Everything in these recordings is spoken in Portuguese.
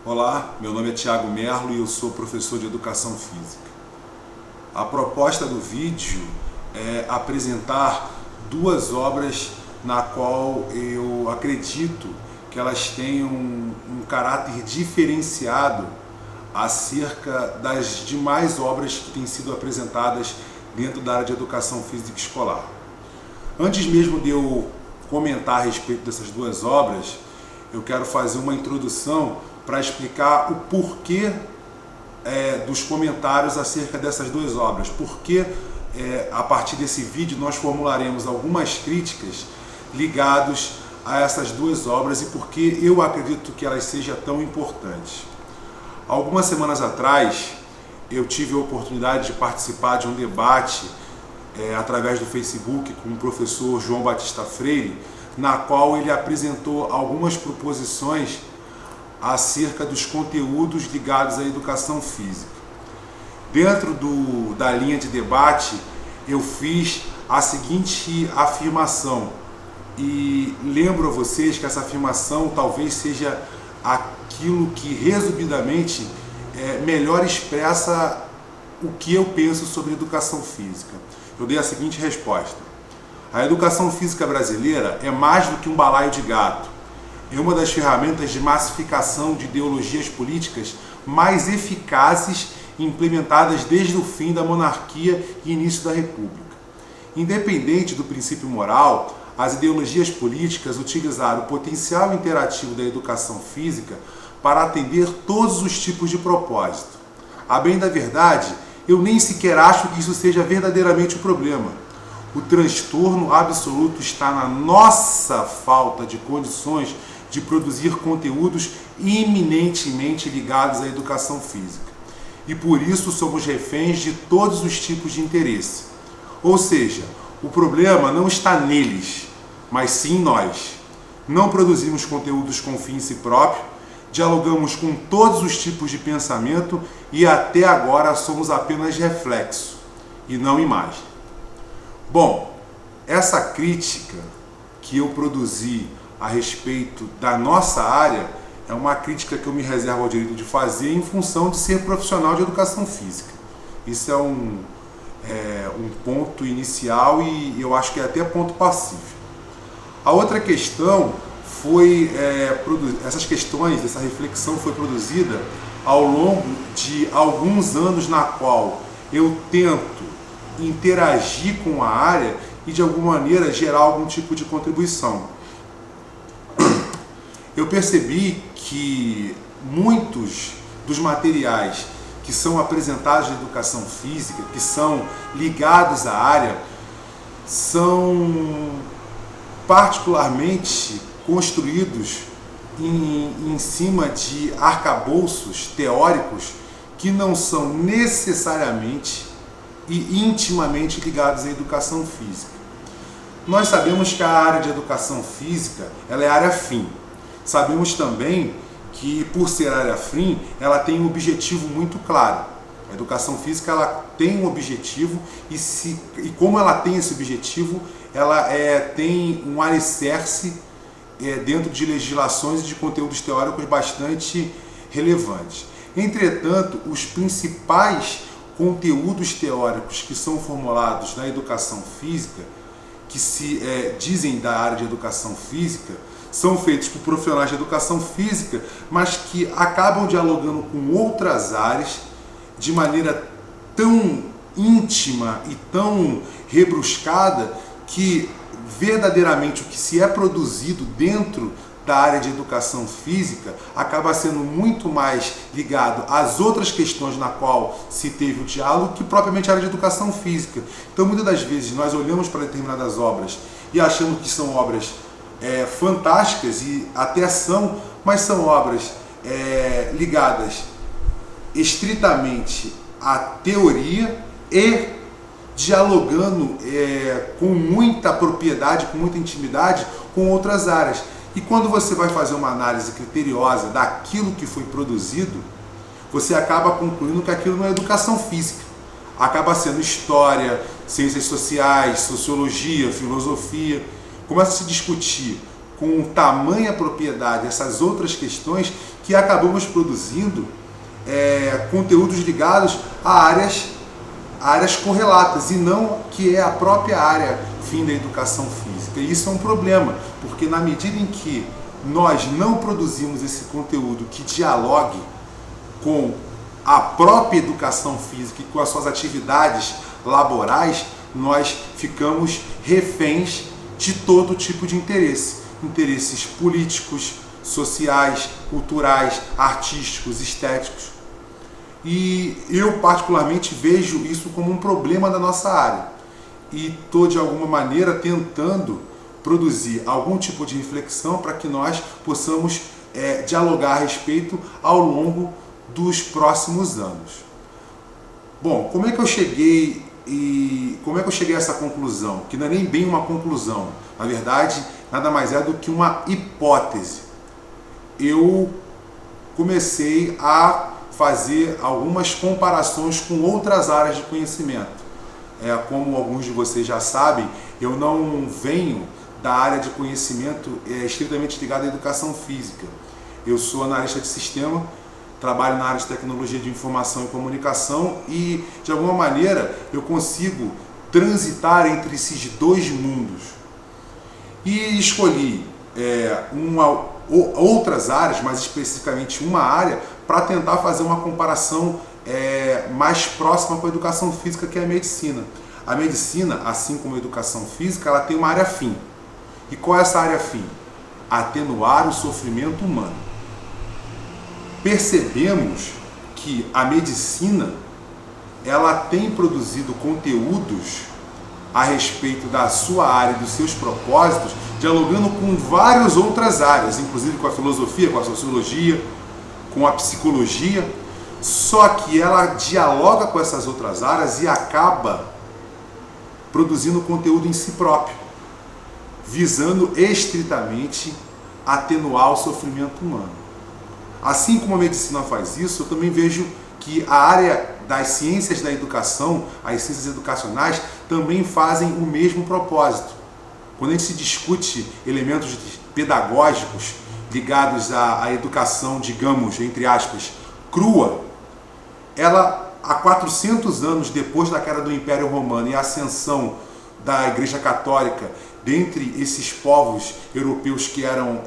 Olá, meu nome é Thiago Merlo e eu sou professor de Educação Física. A proposta do vídeo é apresentar duas obras na qual eu acredito que elas tenham um caráter diferenciado acerca das demais obras que têm sido apresentadas dentro da área de Educação Física Escolar. Antes mesmo de eu comentar a respeito dessas duas obras, eu quero fazer uma introdução para explicar o porquê dos comentários acerca dessas duas obras. Porque a partir desse vídeo nós formularemos algumas críticas ligadas a essas duas obras e porque eu acredito que elas sejam tão importantes. Algumas semanas atrás eu tive a oportunidade de participar de um debate através do Facebook com o professor João Batista Freire, na qual ele apresentou algumas proposições acerca dos conteúdos ligados à educação física. Dentro da linha de debate, eu fiz a seguinte afirmação, e lembro a vocês que essa afirmação talvez seja aquilo que, resumidamente, melhor expressa o que eu penso sobre educação física. Eu dei a seguinte resposta: a educação física brasileira é mais do que um balaio de gato. É uma das ferramentas de massificação de ideologias políticas mais eficazes implementadas desde o fim da monarquia e início da república. Independente do princípio moral, as ideologias políticas utilizaram o potencial interativo da educação física para atender todos os tipos de propósito. A bem da verdade, eu nem sequer acho que isso seja verdadeiramente o problema. O transtorno absoluto está na nossa falta de condições de produzir conteúdos eminentemente ligados à educação física. E por isso somos reféns de todos os tipos de interesse. Ou seja, o problema não está neles, mas sim em nós. Não produzimos conteúdos com fim em si próprio, dialogamos com todos os tipos de pensamento e até agora somos apenas reflexo e não imagem. Bom, essa crítica que eu produzi a respeito da nossa área é uma crítica que eu me reservo ao direito de fazer em função de ser profissional de educação física. Isso é um ponto inicial e eu acho que é até ponto passivo. A outra questão foi, essa reflexão foi produzida ao longo de alguns anos, na qual eu tento interagir com a área e de alguma maneira gerar algum tipo de contribuição. Eu percebi que muitos dos materiais que são apresentados na educação física, que são ligados à área, são particularmente construídos em cima de arcabouços teóricos que não são necessariamente e intimamente ligados à educação física. Nós sabemos que a área de educação física ela é área fim. Sabemos também que, por ser área fim, ela tem um objetivo muito claro. A educação física ela tem um objetivo e como ela tem esse objetivo, ela tem um alicerce dentro de legislações e de conteúdos teóricos bastante relevantes. Entretanto, os principais conteúdos teóricos que são formulados na educação física, que se dizem da área de educação física, são feitos por profissionais de educação física, mas que acabam dialogando com outras áreas de maneira tão íntima e tão rebruscada que verdadeiramente o que se é produzido dentro da área de educação física acaba sendo muito mais ligado às outras questões na qual se teve o diálogo que propriamente a área de educação física. Então, muitas das vezes, nós olhamos para determinadas obras e achamos que são obras fantásticas, e até são, mas são obras ligadas estritamente à teoria e dialogando com muita propriedade, com muita intimidade com outras áreas. E quando você vai fazer uma análise criteriosa daquilo que foi produzido, você acaba concluindo que aquilo não é educação física. Acaba sendo história, ciências sociais, sociologia, filosofia. Começa a se discutir com tamanha propriedade essas outras questões que acabamos produzindo conteúdos ligados a áreas correlatas e não que é a própria área fim da educação física. E isso é um problema, porque na medida em que nós não produzimos esse conteúdo que dialogue com a própria educação física e com as suas atividades laborais, nós ficamos reféns de todo tipo de interesses políticos, sociais, culturais, artísticos, estéticos. E eu particularmente vejo isso como um problema da nossa área e estou de alguma maneira tentando produzir algum tipo de reflexão para que nós possamos dialogar a respeito ao longo dos próximos anos. Bom, como é que eu cheguei a essa conclusão? Que não é nem bem uma conclusão, na verdade, nada mais é do que uma hipótese. Eu comecei a fazer algumas comparações com outras áreas de conhecimento. Como alguns de vocês já sabem, eu não venho da área de conhecimento estritamente ligada à educação física. Eu sou analista de sistema, trabalho na área de tecnologia de informação e comunicação e, de alguma maneira, eu consigo transitar entre esses dois mundos. E escolhi outras áreas, mais especificamente uma área, para tentar fazer uma comparação mais próxima com a educação física, que é a medicina. A medicina, assim como a educação física, ela tem uma área fim. E qual é essa área fim? Atenuar o sofrimento humano. Percebemos que a medicina ela tem produzido conteúdos a respeito da sua área e dos seus propósitos, dialogando com várias outras áreas, inclusive com a filosofia, com a sociologia, com a psicologia, só que ela dialoga com essas outras áreas e acaba produzindo conteúdo em si próprio, visando estritamente atenuar o sofrimento humano. Assim como a medicina faz isso, eu também vejo que a área das ciências da educação, as ciências educacionais, também fazem o mesmo propósito. Quando a gente se discute elementos pedagógicos ligados à educação, digamos, entre aspas, crua, ela, há 400 anos depois da queda do Império Romano e a ascensão da Igreja Católica, dentre esses povos europeus que eram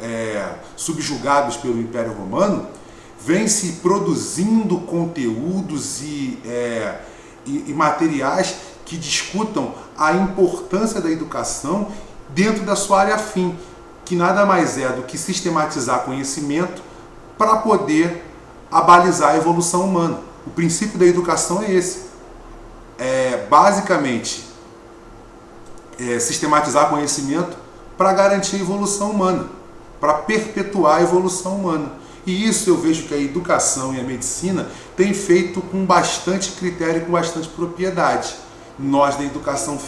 subjugados pelo Império Romano, vem se produzindo conteúdos e materiais que discutam a importância da educação dentro da sua área fim, que nada mais é do que sistematizar conhecimento para poder abalizar a evolução humana. O princípio da educação é esse. Basicamente, sistematizar conhecimento para garantir a evolução humana, para perpetuar a evolução humana. E isso eu vejo que a educação e a medicina têm feito com bastante critério e com bastante propriedade. Nós da educação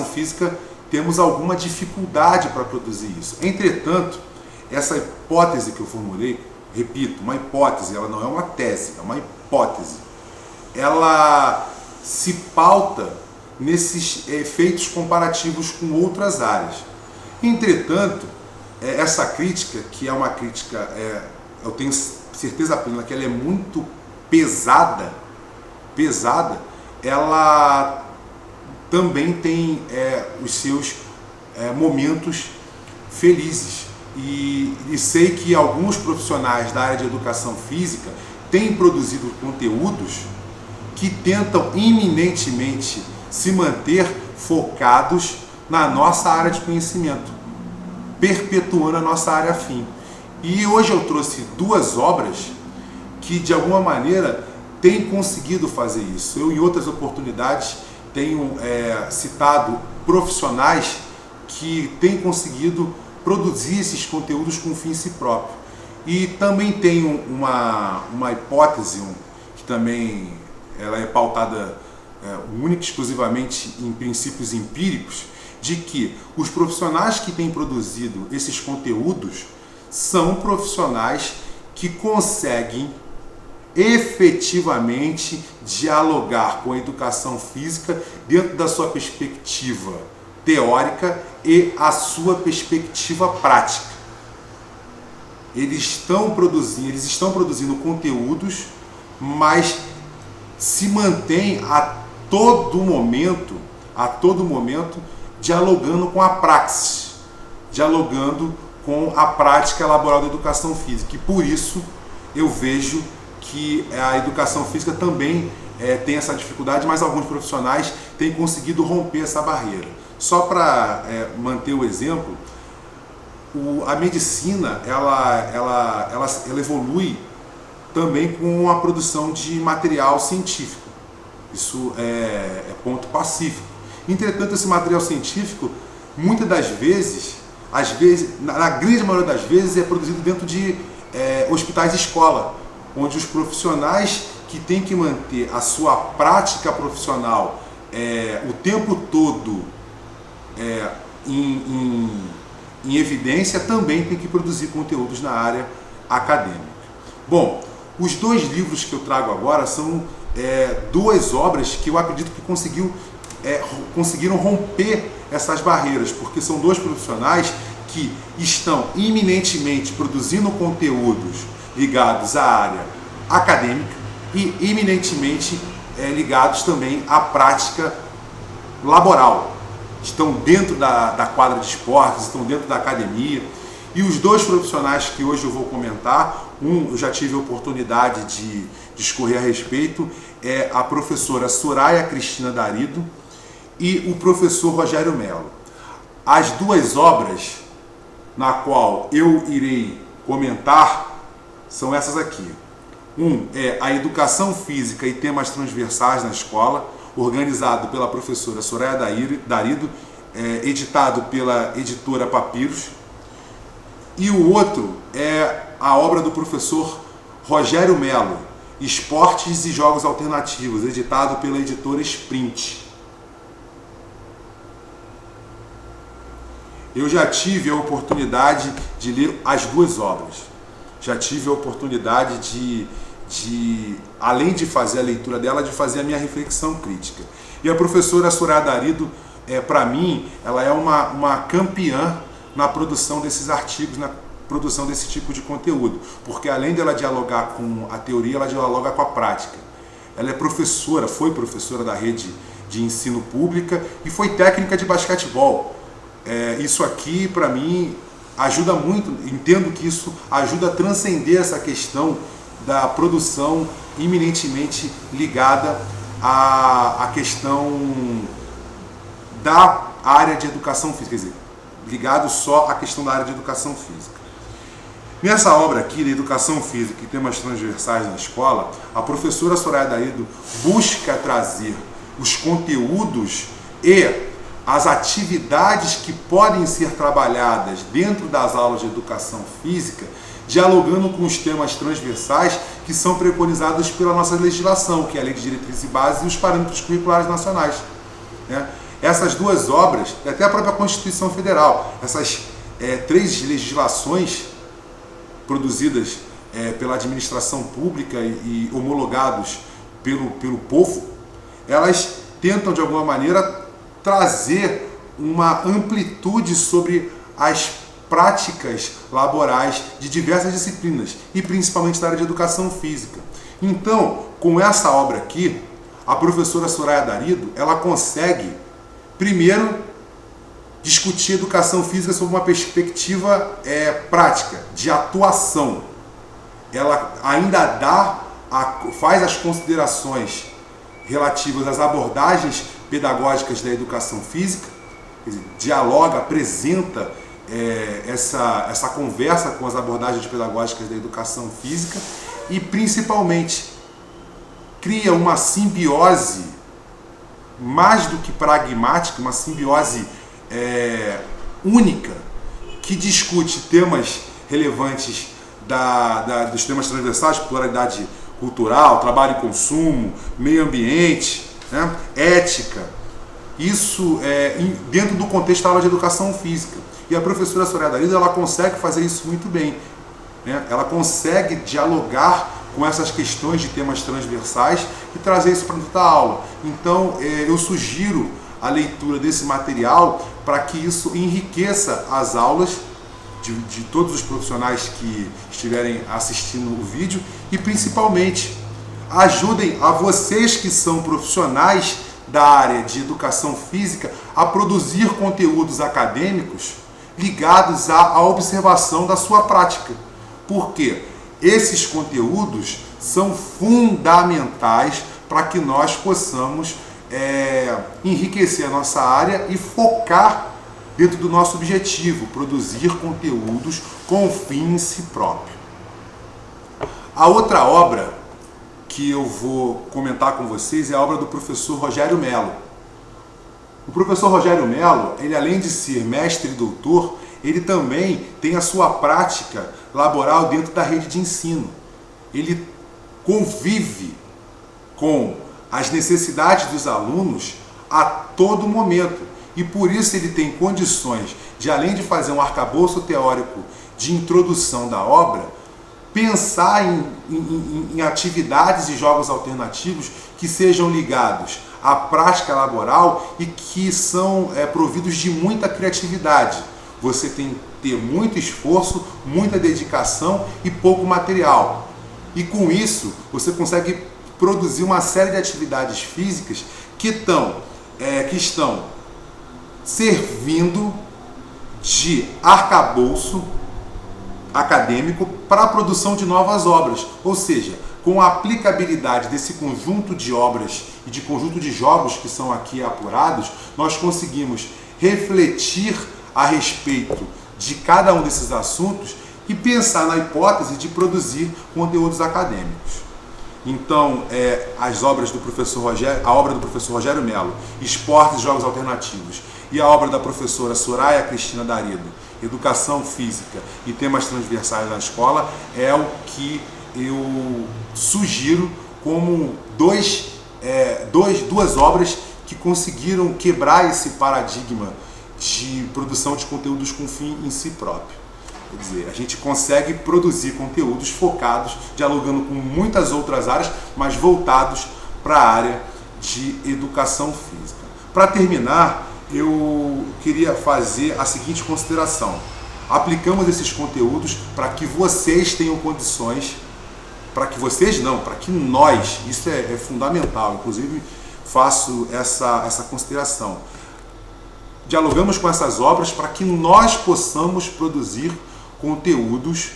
física temos alguma dificuldade para produzir isso. Entretanto, essa hipótese que eu formulei, repito, uma hipótese, ela não é uma tese, é uma hipótese. Ela se pauta nesses efeitos comparativos com outras áreas. Entretanto, essa crítica, que é uma crítica, eu tenho certeza plena que ela é muito pesada, ela também tem os seus momentos felizes. E sei que alguns profissionais da área de educação física têm produzido conteúdos que tentam iminentemente se manter focados na nossa área de conhecimento, perpetuando a nossa área fim. E hoje eu trouxe duas obras que de alguma maneira têm conseguido fazer isso. Eu em outras oportunidades tenho citado profissionais que têm conseguido produzir esses conteúdos com fim em si próprio. E também tenho uma hipótese que também ela é pautada única e exclusivamente em princípios empíricos, de que os profissionais que têm produzido esses conteúdos são profissionais que conseguem efetivamente dialogar com a educação física dentro da sua perspectiva teórica e a sua perspectiva prática. Eles estão produzindo conteúdos, mas se mantém a todo momento, dialogando com a praxis, dialogando com a prática laboral da educação física. E por isso eu vejo que a educação física também tem essa dificuldade, mas alguns profissionais têm conseguido romper essa barreira. Só para manter o exemplo, a medicina ela evolui também com a produção de material científico. Isso é ponto pacífico. Entretanto, esse material científico, muitas das vezes, na grande maioria das vezes, é produzido dentro de hospitais de escola, onde os profissionais que têm que manter a sua prática profissional o tempo todo em evidência, também tem que produzir conteúdos na área acadêmica. Bom, os dois livros que eu trago agora são duas obras que eu acredito que conseguiram romper essas barreiras, porque são dois profissionais que estão iminentemente produzindo conteúdos ligados à área acadêmica e eminentemente ligados também à prática laboral. Estão dentro da quadra de esportes, estão dentro da academia. E os dois profissionais que hoje eu vou comentar, eu já tive a oportunidade de discorrer a respeito, é a professora Soraya Cristina Darido e o professor Rogério Melo. As duas obras na qual eu irei comentar são essas aqui. É a Educação Física e Temas Transversais na Escola, organizado pela professora Soraya Darido, editado pela editora Papiros. E o outro é a obra do professor Rogério Melo, Esportes e Jogos Alternativos, editado pela editora Sprint. Eu já tive a oportunidade de ler as duas obras. Já tive a oportunidade de, além de fazer a leitura dela, de fazer a minha reflexão crítica. E a professora Soraya Darido, para mim, ela é uma campeã na produção desses artigos, na produção desse tipo de conteúdo, porque além dela dialogar com a teoria, ela dialoga com a prática. Ela é professora, foi professora da rede de ensino pública e foi técnica de basquetebol. Isso aqui, para mim, ajuda muito, entendo que isso ajuda a transcender essa questão da produção eminentemente ligada à questão da área de educação física, quer dizer, ligado só à questão da área de educação física. Nessa obra aqui, de Educação Física e Temas Transversais na Escola, a professora Soraya Darido busca trazer os conteúdos e as atividades que podem ser trabalhadas dentro das aulas de educação física, dialogando com os temas transversais que são preconizados pela nossa legislação, que é a Lei de Diretrizes e Bases e os Parâmetros Curriculares Nacionais. Essas duas obras, até a própria Constituição Federal, essas três legislações produzidas pela administração pública e homologados pelo povo, elas tentam de alguma maneira trazer uma amplitude sobre as práticas laborais de diversas disciplinas e principalmente da área de educação física. Então, com essa obra aqui, a professora Soraya Darido, ela consegue, primeiro, discutir educação física sob uma perspectiva prática, de atuação. Ela ainda faz as considerações relativas às abordagens pedagógicas da educação física, quer dizer, dialoga, apresenta essa conversa com as abordagens pedagógicas da educação física e, principalmente, cria uma simbiose mais do que pragmática, uma simbiose única, que discute temas relevantes dos temas transversais, pluralidade cultural, trabalho e consumo, meio ambiente, ética. Isso dentro do contexto da aula de educação física. E a professora Soraya Darido, ela consegue fazer isso muito bem. Ela consegue dialogar com essas questões de temas transversais e trazer isso para dentro da aula. Então, eu sugiro a leitura desse material para que isso enriqueça as aulas de todos os profissionais que estiverem assistindo o vídeo e principalmente ajudem a vocês que são profissionais da área de educação física a produzir conteúdos acadêmicos ligados à observação da sua prática. Porque esses conteúdos são fundamentais para que nós possamos enriquecer a nossa área e focar dentro do nosso objetivo, produzir conteúdos com fim em si próprio. A outra obra que eu vou comentar com vocês é a obra do professor Rogério Mello. O professor Rogério Mello, ele além de ser mestre e doutor, ele também tem a sua prática laboral dentro da rede de ensino. Ele convive com as necessidades dos alunos a todo momento e por isso ele tem condições de, além de fazer um arcabouço teórico de introdução da obra, pensar em atividades e jogos alternativos que sejam ligados à prática laboral e que são providos de muita criatividade. Você tem que ter muito esforço, muita dedicação e pouco material. E com isso, você consegue produzir uma série de atividades físicas que estão servindo de arcabouço acadêmico para a produção de novas obras, ou seja, com a aplicabilidade desse conjunto de obras e de conjunto de jogos que são aqui apurados, nós conseguimos refletir a respeito de cada um desses assuntos e pensar na hipótese de produzir conteúdos acadêmicos. Então, as obras do professor Rogério, a obra do professor Rogério Mello, Esportes e Jogos Alternativos, e a obra da professora Soraya Cristina Darido, Educação Física e Temas Transversais na Escola, é o que eu sugiro como duas obras que conseguiram quebrar esse paradigma de produção de conteúdos com fim em si próprio. Quer dizer, a gente consegue produzir conteúdos focados, dialogando com muitas outras áreas, mas voltados para a área de educação física. Para terminar, eu queria fazer a seguinte consideração. Aplicamos esses conteúdos para que vocês tenham condições, para que nós, isso é fundamental, inclusive faço essa consideração. Dialogamos com essas obras para que nós possamos produzir conteúdos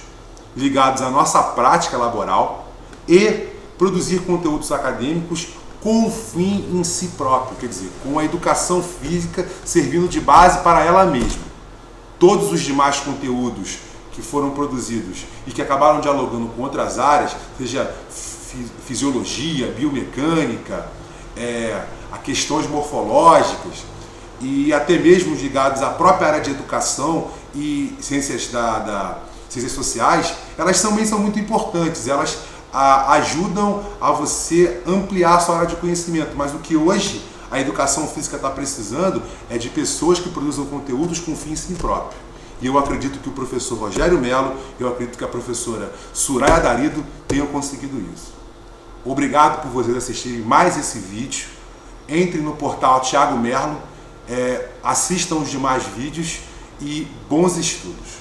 ligados à nossa prática laboral e produzir conteúdos acadêmicos com fim em si próprio, quer dizer, com a educação física servindo de base para ela mesma. Todos os demais conteúdos que foram produzidos e que acabaram dialogando com outras áreas, seja fisiologia, biomecânica, a questões morfológicas e até mesmo ligados à própria área de educação e ciências ciências sociais, elas também são muito importantes, elas ajudam a você ampliar a sua área de conhecimento, mas o que hoje a educação física está precisando é de pessoas que produzam conteúdos com fim em si próprio. E eu acredito que o professor Rogério Mello, eu acredito que a professora Soraya Darido tenham conseguido isso. Obrigado por vocês assistirem mais esse vídeo. Entrem no portal Thiago Merlo, assistam os demais vídeos e bons estudos.